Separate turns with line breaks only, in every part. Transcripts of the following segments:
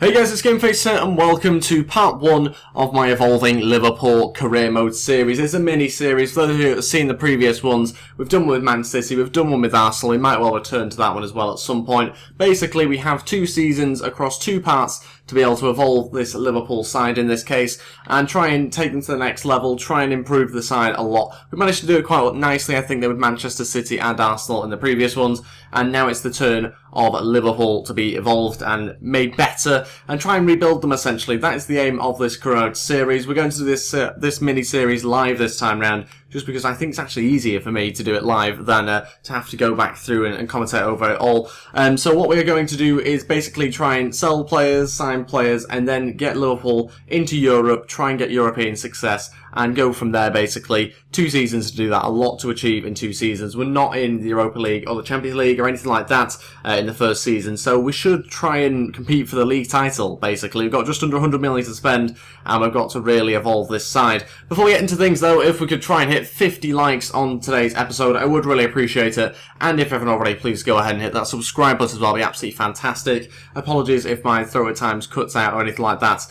Hey guys, it's GameFace here and welcome to part 1 of my Evolving Liverpool Career Mode series. It's a mini-series. For those of you who have seen the previous ones, we've done one with Man City, we've done one with Arsenal, we might well return to that one as well at some point. Basically, we have 2 seasons across 2 parts to be able to evolve this Liverpool side in this case, and try and take them to the next level, try and improve the side a lot. We managed to do it quite nicely, I think, with Manchester City and Arsenal in the previous ones, and now it's the turn of Liverpool to be evolved and made better, and try and rebuild them essentially. That is the aim of this Career Mode series. We're going to do this mini-series live this time round, just because I think it's actually easier for me to do it live than to have to go back through and commentate over it all. So what we're going to do is basically try and sell players, sign players, and then get Liverpool into Europe, try and get European success, and go from there basically. 2 seasons to do that, a lot to achieve in 2 seasons. We're not in the Europa League or the Champions League or anything like that in the first season, so we should try and compete for the league title basically. We've got just under 100 million to spend, and we've got to really evolve this side. Before we get into things though, if we could try and hit 50 likes on today's episode, I would really appreciate it, and if you haven't already, please go ahead and hit that subscribe button as well. It'd be absolutely fantastic. Apologies if my throat at times cuts out or anything like that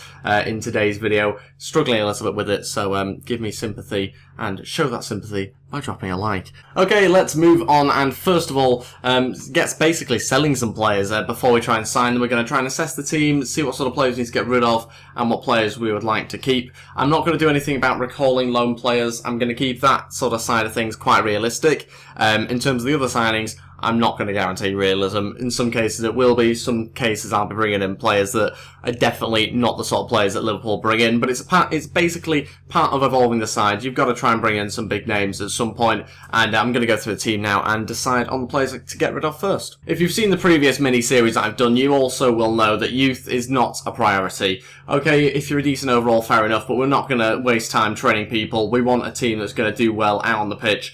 in today's video. Struggling a little bit with it, so give me sympathy and show that sympathy by dropping a like. Okay, let's move on, and first of all, get basically selling some players before we try and sign them. We're going to try and assess the team, see what sort of players we need to get rid of, and what players we would like to keep. I'm not going to do anything about recalling loan players. I'm going to keep that sort of side of things quite realistic. In terms of the other signings, I'm not going to guarantee realism. In some cases it will be, some cases I'll be bringing in players that are definitely not the sort of players that Liverpool bring in, but it's basically part of evolving the side. You've got to try and bring in some big names at some point, and I'm going to go through the team now and decide on the players to get rid of first. If you've seen the previous mini-series that I've done, you also will know that youth is not a priority. Okay, if you're a decent overall, fair enough, but we're not going to waste time training people. We want a team that's going to do well out on the pitch.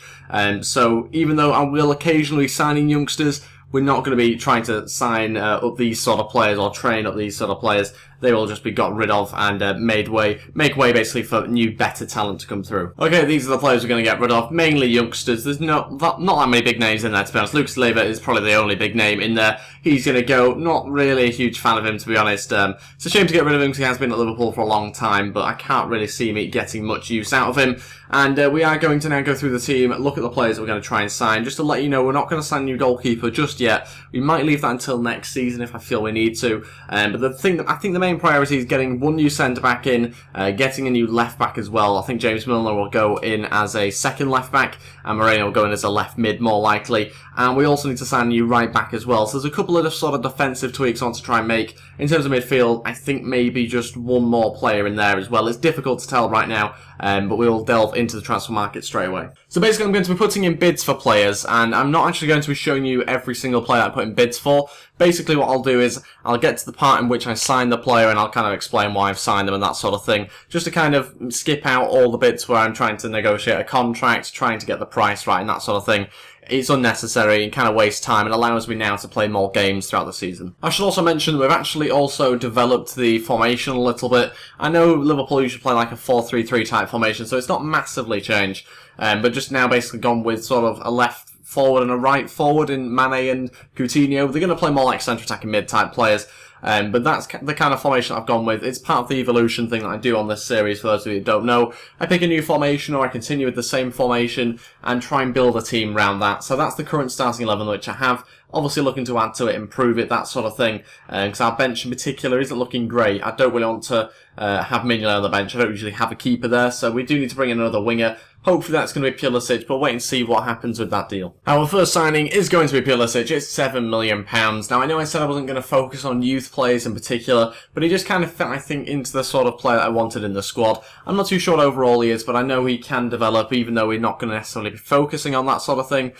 So even though I will occasionally be signing youngsters, we're not going to be trying to sign up these sort of players or train up these sort of players. They will just be got rid of and make way basically for new, better talent to come through. Okay, these are the players we're going to get rid of. Mainly youngsters. There's not that many big names in there, to be honest. Lucas Leiva is probably the only big name in there. He's going to go. Not really a huge fan of him, to be honest. It's a shame to get rid of him because he has been at Liverpool for a long time, but I can't really see me getting much use out of him. And we are going to now go through the team, look at the players that we're going to try and sign. Just to let you know, we're not going to sign a new goalkeeper just yet. We might leave that until next season if I feel we need to. But the thing that I think the main priority is getting one new centre back in, getting a new left back as well. I think James Milner will go in as a second left back, and Moreno will go in as a left mid more likely. And we also need to sign a new right back as well. So there's a couple of sort of defensive tweaks I want to try and make. In terms of midfield, I think maybe just one more player in there as well. It's difficult to tell right now, but we'll delve into the transfer market straight away. So basically I'm going to be putting in bids for players, and I'm not actually going to be showing you every single player I put in bids for. Basically what I'll do is I'll get to the part in which I sign the player and I'll kind of explain why I've signed them and that sort of thing, just to kind of skip out all the bits where I'm trying to negotiate a contract, trying to get the price right and that sort of thing. It's unnecessary and kind of wastes time and allows me now to play more games throughout the season. I should also mention that we've actually also developed the formation a little bit. I know Liverpool usually play like a 4-3-3 type formation, so it's not massively changed, but just now basically gone with sort of a left forward and a right forward in Mane and Coutinho. They're going to play more like centre attacking mid type players. But that's the kind of formation I've gone with. It's part of the evolution thing that I do on this series, for those of you who don't know. I pick a new formation or I continue with the same formation and try and build a team around that. So that's the current starting 11 which I have. Obviously looking to add to it, improve it, that sort of thing. Because our bench in particular isn't looking great. I don't really want to have Mignolet on the bench. I don't usually have a keeper there, so we do need to bring in another winger. Hopefully that's going to be Pulisic, but wait and see what happens with that deal. Our first signing is going to be Pulisic. It's £7 million. Now I know I said I wasn't going to focus on youth players in particular, but he just kind of fit, I think, into the sort of player that I wanted in the squad. I'm not too sure what overall he is, but I know he can develop, even though we're not going to necessarily be focusing on that sort of thing.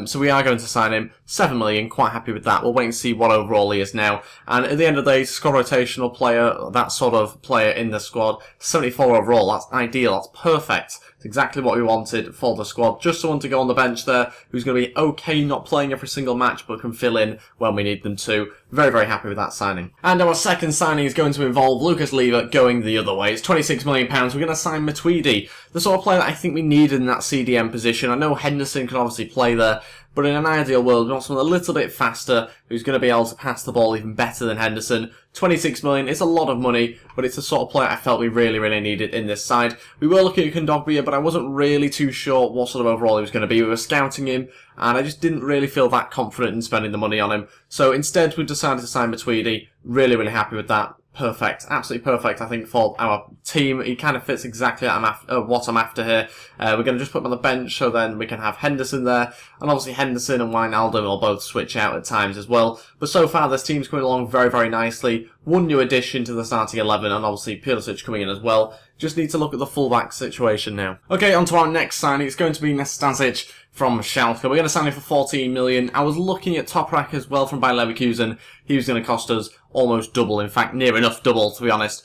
So we are going to sign him. £7 million, quite happy with that. We'll wait and see what overall he is now. And at the end of the day, squad rotational player, that sort of player in the squad, 74 overall. That's ideal. That's perfect. It's exactly what we wanted for the squad. Just someone to go on the bench there who's going to be okay, not playing every single match, but can fill in when we need them to. Very, very happy with that signing. And our second signing is going to involve Lucas Leiva going the other way. It's £26 million. We're going to sign Matuidi, the sort of player that I think we need in that CDM position. I know Henderson can obviously play there, but in an ideal world, we want someone a little bit faster, who's going to be able to pass the ball even better than Henderson. 26 million, it's a lot of money, but it's the sort of player I felt we really, really needed in this side. We were looking at Kondogbia, but I wasn't really too sure what sort of overall he was going to be. We were scouting him, and I just didn't really feel that confident in spending the money on him. So instead, we decided to sign Matuidi. Really, really happy with that. Perfect. Absolutely perfect, I think, for our team. He kind of fits exactly what I'm after here. We're going to just put him on the bench so then we can have Henderson there. And obviously Henderson and Wijnaldum will both switch out at times as well. But so far this team's coming along very, very nicely. One new addition to the starting 11 and obviously Pulisic coming in as well. Just need to look at the fullback situation now. Okay, on to our next signing. It's going to be Nastasic from Schalke. We're going to sign him for 14 million. I was looking at Toprak as well from Bayer Leverkusen. He was going to cost us almost double, in fact, near enough double, to be honest,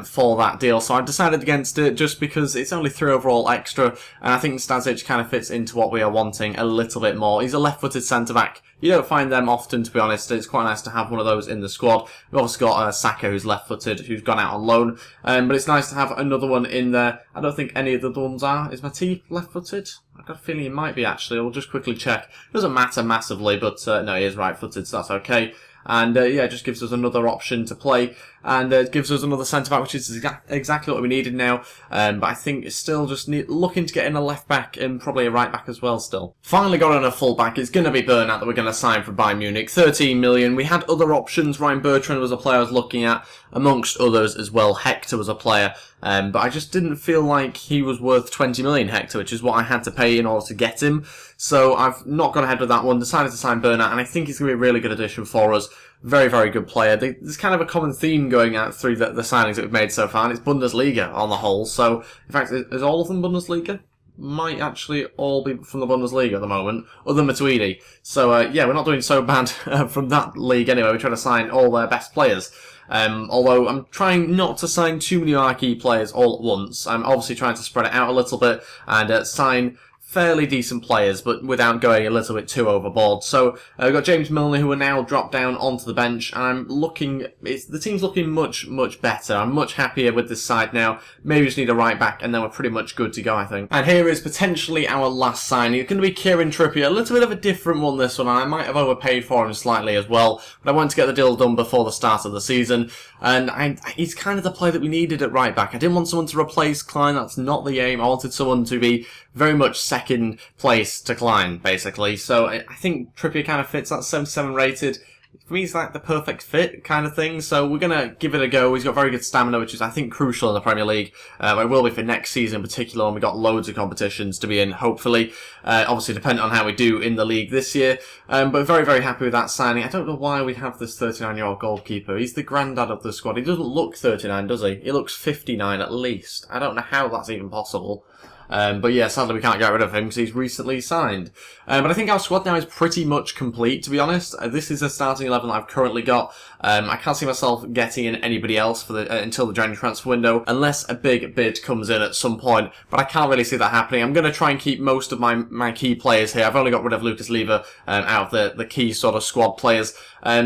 for that deal. So I decided against it just because it's only 3 overall extra, and I think Nastasic kind of fits into what we are wanting a little bit more. He's a left-footed centre-back. You don't find them often, to be honest. It's quite nice to have one of those in the squad. We've also got Saka, who's left-footed, who's gone out on loan. But it's nice to have another one in there. I don't think any of the other ones are. Is Matip left-footed? I've got a feeling he might be, actually. We'll just quickly check. It doesn't matter massively, but no, he is right-footed, so that's okay. And yeah, it just gives us another option to play, and it gives us another centre-back, which is exactly what we needed now. But I think it's still just looking to get in a left-back and probably a right-back as well still. Finally got in a full-back. It's going to be Bernat that we're going to sign for Bayern Munich. 13 million. We had other options. Ryan Bertrand was a player I was looking at, amongst others as well. Hector was a player. But I just didn't feel like he was worth 20 million, Hector, which is what I had to pay in order to get him. So I've not gone ahead with that one, decided to sign Bernat, and I think he's going to be a really good addition for us. Very, very good player. There's kind of a common theme going out through the signings that we've made so far, and it's Bundesliga on the whole. So, in fact, is all of them Bundesliga? Might actually all be from the Bundesliga at the moment, other than Matuidi. So, yeah, we're not doing so bad from that league anyway. We're trying to sign all their best players. Although I'm trying not to sign too many marquee players all at once. I'm obviously trying to spread it out a little bit and sign fairly decent players, but without going a little bit too overboard. So we've got James Milner, who are now dropped down onto the bench, and I'm looking. The team's looking much, much better. I'm much happier with this side now. Maybe we just need a right back, and then we're pretty much good to go, I think. And here is potentially our last signing. It's going to be Kieran Trippier. A little bit of a different one, this one, and I might have overpaid for him slightly as well, but I wanted to get the deal done before the start of the season, and he's kind of the player that we needed at right back. I didn't want someone to replace Klein. That's not the aim. I wanted someone to be very much second place to Klein, basically. So I think Trippier kind of fits that 77 rated. For me, he's like the perfect fit kind of thing. So we're going to give it a go. He's got very good stamina, which is, I think, crucial in the Premier League. It will be for next season in particular, and we've got loads of competitions to be in, hopefully. Obviously, depending on how we do in the league this year. But very, very happy with that signing. I don't know why we have this 39-year-old goalkeeper. He's the granddad of the squad. He doesn't look 39, does he? He looks 59 at least. I don't know how that's even possible. But yeah, sadly we can't get rid of him because he's recently signed. But I think our squad now is pretty much complete, to be honest. This is the starting 11 that I've currently got. I can't see myself getting in anybody else for until the January transfer window, unless a big bid comes in at some point. But I can't really see that happening. I'm going to try and keep most of my key players here. I've only got rid of Lucas Leiva out of the key sort of squad players.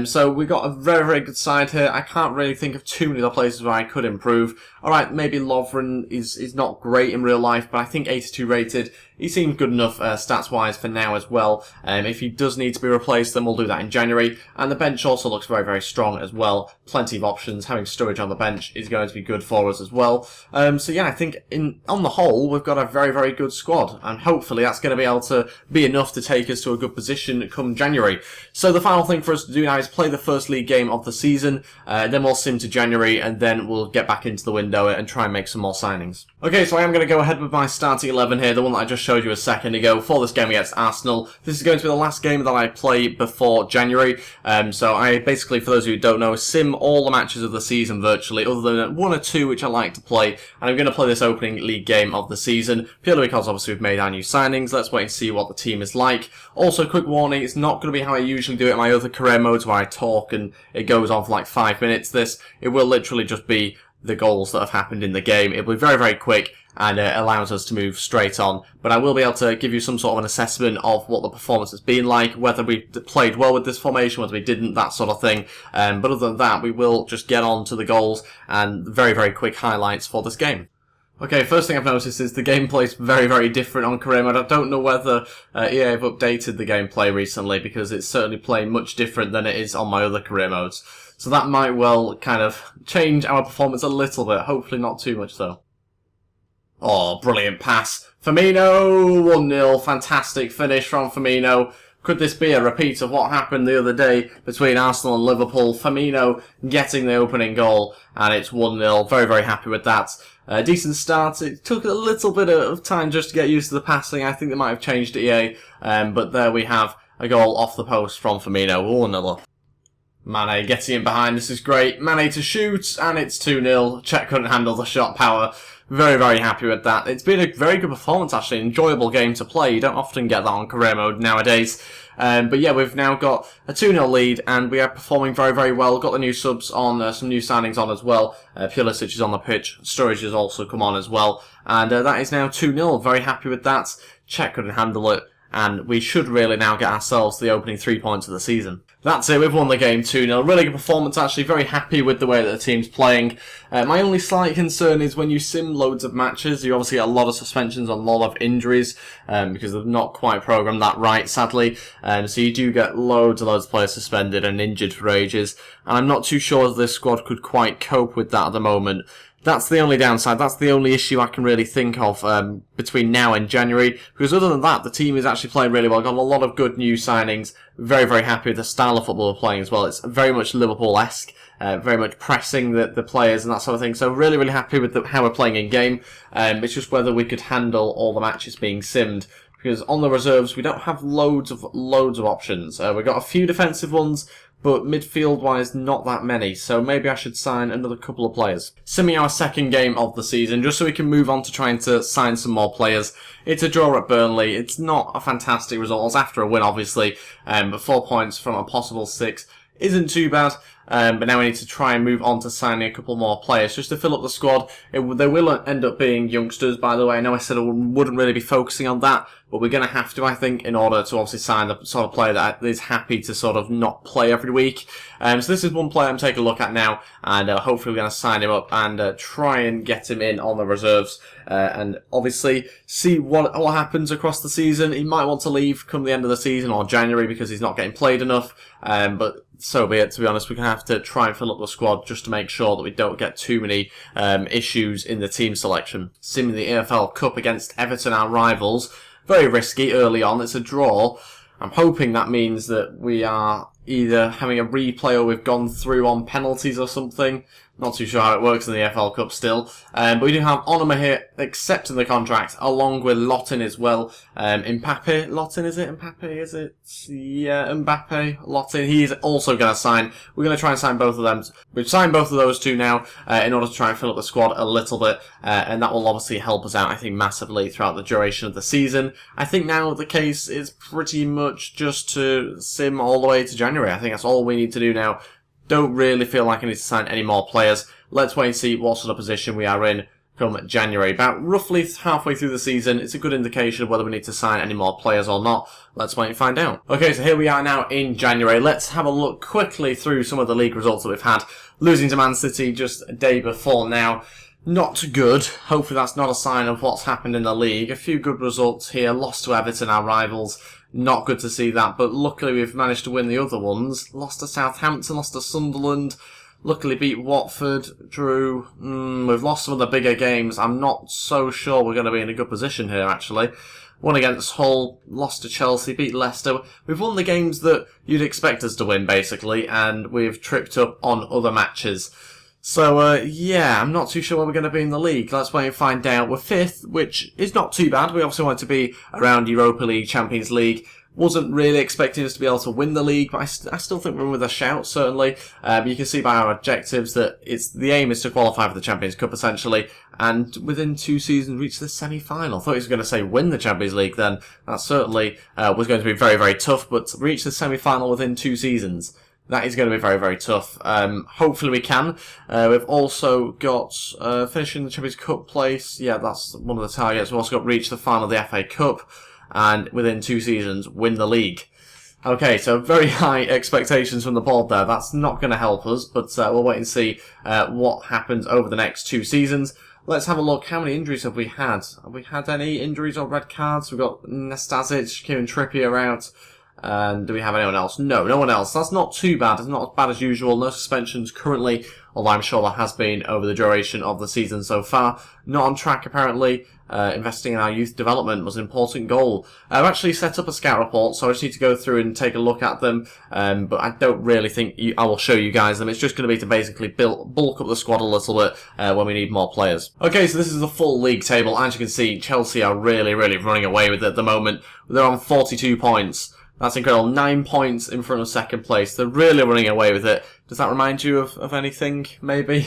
So we've got a very, very good side here. I can't really think of too many other places where I could improve. Alright, maybe Lovren is not great in real life, but I think 82 rated. He seems good enough stats-wise for now as well. If he does need to be replaced, then we'll do that in January. And the bench also looks very, very strong as well. Plenty of options. Having Sturridge on the bench is going to be good for us as well. So yeah, I think on the whole, we've got a very, very good squad. And hopefully that's going to be able to be enough to take us to a good position come January. So the final thing for us to do now is play the first league game of the season. Then we'll sim to January, and then we'll get back into the window and try and make some more signings. Okay, so I am going to go ahead with my starting 11 here, the one that I just showed you a second ago for this game against Arsenal. This is going to be the last game that I play before January. So I basically, for those of you who don't know, sim all the matches of the season virtually, other than one or two which I like to play. And I'm going to play this opening league game of the season, purely because obviously we've made our new signings. Let's wait and see what the team is like. Also, quick warning, it's not going to be how I usually do it in my other career modes where I talk and it goes on for like 5 minutes. It will literally just be the goals that have happened in the game. It'll be very, very quick, and it allows us to move straight on. But I will be able to give you some sort of an assessment of what the performance has been like, whether we played well with this formation, whether we didn't, that sort of thing. But other than that, we will just get on to the goals and very, very quick highlights for this game. Okay, first thing I've noticed is the gameplay's very, very different on career mode. I don't know whether EA have updated the gameplay recently, because it's certainly playing much different than it is on my other career modes. So that might well kind of change our performance a little bit, hopefully not too much though. Oh, brilliant pass. Firmino, 1-0, fantastic finish from Firmino. Could this be a repeat of what happened the other day between Arsenal and Liverpool? Firmino getting the opening goal, and it's 1-0. Very, very happy with that. Decent start. It took a little bit of time just to get used to the passing. I think they might have changed EA, but there we have a goal off the post from Firmino. 1-0 up. Mane getting in behind. This is great. Mane to shoot, and it's 2-0. Czech couldn't handle the shot power. Very, very happy with that. It's been a very good performance, actually. Enjoyable game to play. You don't often get that on career mode nowadays. But yeah, we've now got a 2-0 lead, and we are performing very, very well. Got the new subs on, some new signings on as well. Pulisic is on the pitch. Sturridge has also come on as well. And that is now 2-0. Very happy with that. Czech couldn't handle it. And we should really now get ourselves the opening 3 points of the season. That's it, we've won the game 2-0. Really good performance, actually. Very happy with the way that the team's playing. My only slight concern is when you sim loads of matches, you obviously get a lot of suspensions, a lot of injuries, because they've not quite programmed that right, sadly. So you do get loads and loads of players suspended and injured for ages. And I'm not too sure that this squad could quite cope with that at the moment. That's the only downside. That's the only issue I can really think of between now and January. Because other than that, the team is actually playing really well. Got a lot of good new signings. Very, very happy with the style of football we're playing as well. It's very much Liverpool-esque. Very much pressing the players and that sort of thing. So really, really happy with how we're playing in game. It's just whether we could handle all the matches being simmed. Because on the reserves, we don't have loads of options. We've got a few defensive ones, but midfield-wise, not that many, so maybe I should sign another couple of players. Simming our second game of the season, just so we can move on to trying to sign some more players. It's a draw at Burnley. It's not a fantastic result. It's after a win, obviously, but 4 points from a possible 6 isn't too bad. But now we need to try and move on to signing a couple more players just to fill up the squad. They will end up being youngsters, by the way. I know I said I wouldn't really be focusing on that, but we're going to have to, I think, in order to obviously sign the sort of player that is happy to sort of not play every week. So this is one player I'm taking a look at now, and hopefully we're going to sign him up and try and get him in on the reserves. And obviously see what happens across the season. He might want to leave come the end of the season or January because he's not getting played enough. But so be it, to be honest. We're going to have to try and fill up the squad just to make sure that we don't get too many issues in the team selection. Simming the EFL Cup against Everton, our rivals. Very risky early on. It's a draw. I'm hoping that means that we are either having a replay or we've gone through on penalties or something. Not too sure how it works in the FL Cup still. But we do have Onoma here accepting the contract, along with Lottin as well. Mbappe, Lottin, is it? Mbappe, is it? Yeah, Mbappe, Lottin. He's also going to sign. We're going to try and sign both of them. We've signed both of those two now in order to try and fill up the squad a little bit. And that will obviously help us out, I think, massively throughout the duration of the season. I think now the case is pretty much just to sim all the way to January. I think that's all we need to do now. Don't really feel like I need to sign any more players. Let's wait and see what sort of position we are in come January. About roughly halfway through the season, it's a good indication of whether we need to sign any more players or not. Let's wait and find out. Okay, so here we are now in January. Let's have a look quickly through some of the league results that we've had. Losing to Man City just a day before now. Not good. Hopefully that's not a sign of what's happened in the league. A few good results here. Lost to Everton, our rivals. Not good to see that, but luckily we've managed to win the other ones. Lost to Southampton, lost to Sunderland. Luckily beat Watford, drew. We've lost some of the bigger games. I'm not so sure we're going to be in a good position here, actually. Won against Hull, lost to Chelsea, beat Leicester. We've won the games that you'd expect us to win, basically, and we've tripped up on other matches. So, yeah, I'm not too sure where we're going to be in the league. Let's wait and find out. We're 5th, which is not too bad. We obviously want to be around Europa League, Champions League. Wasn't really expecting us to be able to win the league, but I still think we're in with a shout, certainly. But you can see by our objectives that the aim is to qualify for the Champions Cup, essentially, and within 2 seasons reach the semi-final. I thought he was going to say win the Champions League then. That certainly was going to be very, very tough, but to reach the semi-final within 2 seasons... that is going to be very, very tough. Hopefully we can. We've also got finishing the Champions Cup place. Yeah, that's one of the targets. We've also got reach the final of the FA Cup. And within 2 seasons, win the league. Okay, so very high expectations from the board there. That's not going to help us, but we'll wait and see what happens over the next 2 seasons. let's have a look. How many injuries have we had? Have we had any injuries or red cards? We've got Nastasic, Kieran Trippier out. And do we have anyone else? No, no one else. That's not too bad. It's not as bad as usual. No suspensions currently, although I'm sure there has been over the duration of the season so far. Not on track, apparently. Investing in our youth development was an important goal. I've actually set up a scout report, so I just need to go through and take a look at them. But I don't really think I will show you guys them. It's just going to be to basically bulk up the squad a little bit when we need more players. Okay, so this is the full league table. As you can see, Chelsea are really running away with it at the moment. They're on 42 points. That's incredible. 9 points in front of second place. They're really running away with it. Does that remind you of anything, maybe?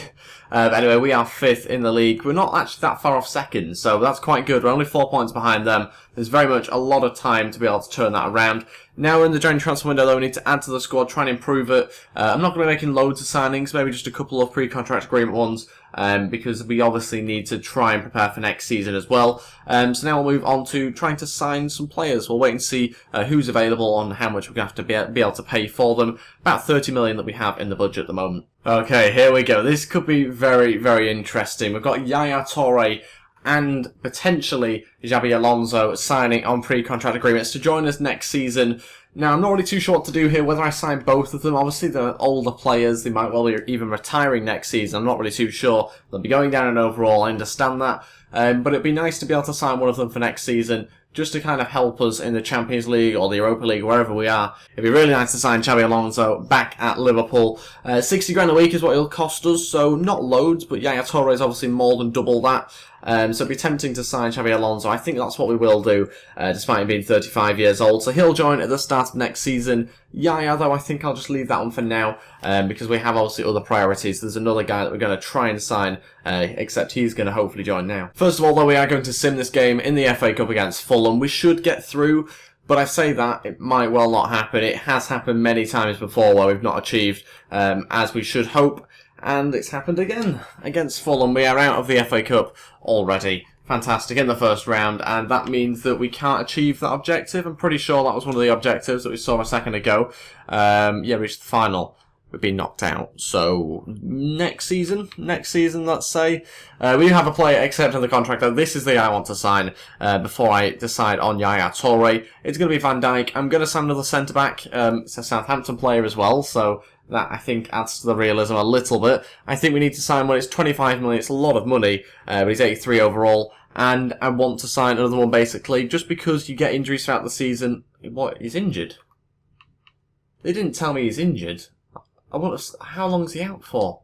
But anyway, we are 5th in the league. We're not actually that far off second, so that's quite good. We're only 4 points behind them. There's very much a lot of time to be able to turn that around. Now we're in the January transfer window, though. We need to add to the squad, try and improve it. I'm not going to be making loads of signings, maybe just a couple of pre-contract agreement ones, because we obviously need to try and prepare for next season as well. So now we'll move on to trying to sign some players. We'll wait and see who's available and how much we're going to have to be able to pay for them. About 30 million that we have in the budget at the moment. Okay, here we go. This could be very interesting. We've got Yaya Toure and potentially Xabi Alonso signing on pre-contract agreements to join us next season. Now, I'm not really too sure what to do here, whether I sign both of them. Obviously, they're older players. They might well be even retiring next season. I'm not really too sure. They'll be going down in overall. I understand that. But it'd be nice to be able to sign one of them for next season, just to kind of help us in the Champions League or the Europa League, wherever we are. It'd be really nice to sign Xabi Alonso back at Liverpool. 60 grand a week is what it'll cost us, so not loads, but Yaya Toure is obviously more than double that. So it'd be tempting to sign Xabi Alonso. I think that's what we will do, despite him being 35 years old. So he'll join at the start of next season. Yaya, though, I think I'll just leave that one for now, because we have obviously other priorities. There's another guy that we're going to try and sign, except he's going to hopefully join now. First of all, though, we are going to sim this game in the FA Cup against Fulham. We should get through, but I say that, it might well not happen. It has happened many times before where we've not achieved as we should hope. And it's happened again against Fulham. We are out of the FA Cup already. Fantastic in the first round, and that means that we can't achieve that objective. I'm pretty sure that was one of the objectives that we saw a second ago. Yeah, reached the final. We've been knocked out. So, next season, let's say. We do have a player accepting the contract, though. This is the guy I want to sign before I decide on Yaya Toure. It's going to be Van Dijk. I'm going to sign another centre-back. It's a Southampton player as well, so that, I think, adds to the realism a little bit. I think we need to sign one. It's 25 million. It's a lot of money, but he's 83 overall. And I want to sign another one, basically, just because you get injuries throughout the season. What? He's injured? They didn't tell me he's injured. How long is he out for?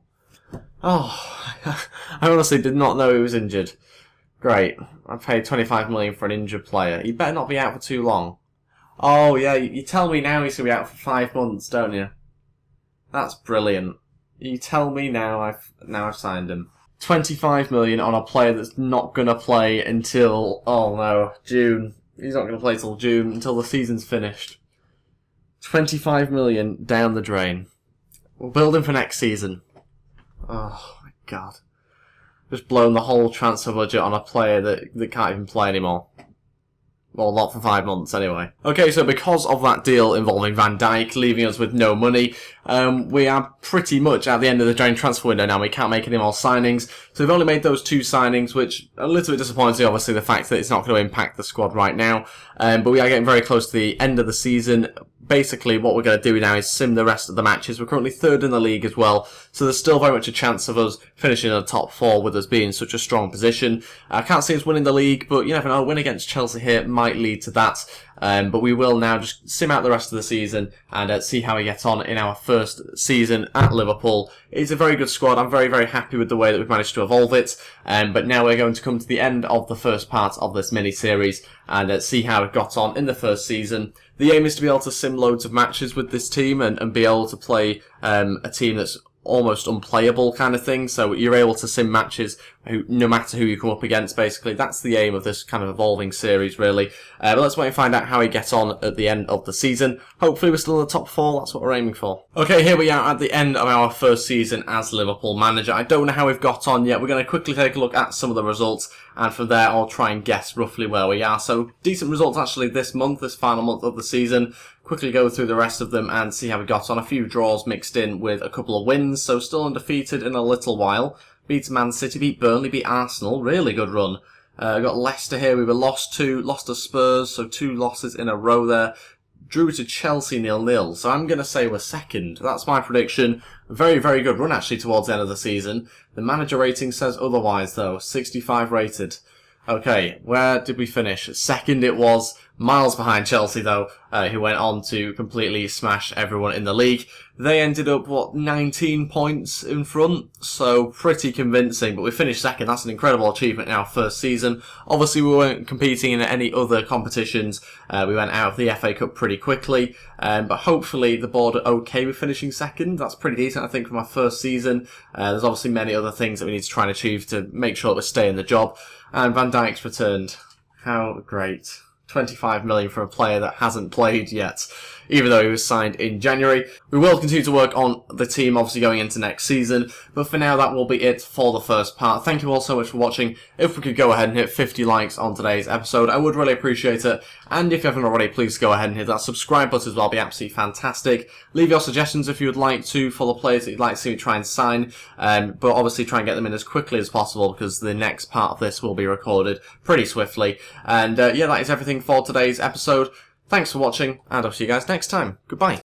Oh, I honestly did not know he was injured. Great. I paid 25 million for an injured player. He better not be out for too long. Oh, yeah, you tell me now he's going to be out for 5 months, don't you? That's brilliant. You tell me now I've signed him. 25 million on a player that's not going to play until, oh no, June. He's not going to play till June, until the season's finished. 25 million down the drain. We'll build him for next season. Oh my god. Just blown the whole transfer budget on a player that can't even play anymore. Well, not for 5 months, anyway. Okay, so because of that deal involving Van Dijk, leaving us with no money, we are pretty much at the end of the January transfer window now. We can't make any more signings. So we've only made those 2 signings, which are a little bit disappointing, obviously, the fact that it's not going to impact the squad right now. But we are getting very close to the end of the season. Basically, what we're going to do now is sim the rest of the matches. We're currently 3rd in the league as well, so there's still very much a chance of us finishing in the top 4 with us being in such a strong position. I can't see us winning the league, but you never know, a win against Chelsea here might lead to that. But we will now just sim out the rest of the season and see how we get on in our first season at Liverpool. It's a very good squad. I'm very happy with the way that we've managed to evolve it. But now we're going to come to the end of the first part of this mini-series and see how it got on in the first season. The aim is to be able to sim loads of matches with this team and be able to play a team that's almost unplayable kind of thing. So you're able to sim matches no matter who you come up against, basically. That's the aim of this kind of evolving series, really. But let's wait and find out how he gets on at the end of the season. Hopefully we're still in the top 4. That's what we're aiming for. Okay, here we are at the end of our first season as Liverpool manager. I don't know how we've got on yet. We're going to quickly take a look at some of the results, and from there I'll try and guess roughly where we are. So decent results actually this month, this final month of the season. Quickly go through the rest of them and see how we got on. A few draws mixed in with a couple of wins, so still undefeated in a little while. beat Man City, beat Burnley, beat Arsenal. Really good run. Got Leicester here. We were lost to Spurs, so 2 losses in a row there. Drew to Chelsea 0-0. So I'm going to say we're second. That's my prediction. Very, very good run actually towards the end of the season. The manager rating says otherwise though. 65 rated. Okay, where did we finish? Second it was. Miles behind Chelsea though, who went on to completely smash everyone in the league. They ended up, 19 points in front? So pretty convincing, but we finished second. That's an incredible achievement in our first season. Obviously we weren't competing in any other competitions. We went out of the FA Cup pretty quickly, but hopefully the board are okay with finishing second. That's pretty decent I think for my first season. There's obviously many other things that we need to try and achieve to make sure that we stay in the job. And Van Dijk's returned. How great. 25 million for a player that hasn't played yet, even though he was signed in January. We will continue to work on the team, obviously, going into next season, but for now, that will be it for the first part. Thank you all so much for watching. If we could go ahead and hit 50 likes on today's episode, I would really appreciate it, and if you haven't already, please go ahead and hit that subscribe button as well. It'd be absolutely fantastic. Leave your suggestions if you would like to for the players that you'd like to see me try and sign, but obviously try and get them in as quickly as possible, because the next part of this will be recorded pretty swiftly. And yeah, that is everything for today's episode. Thanks for watching, and I'll see you guys next time. Goodbye.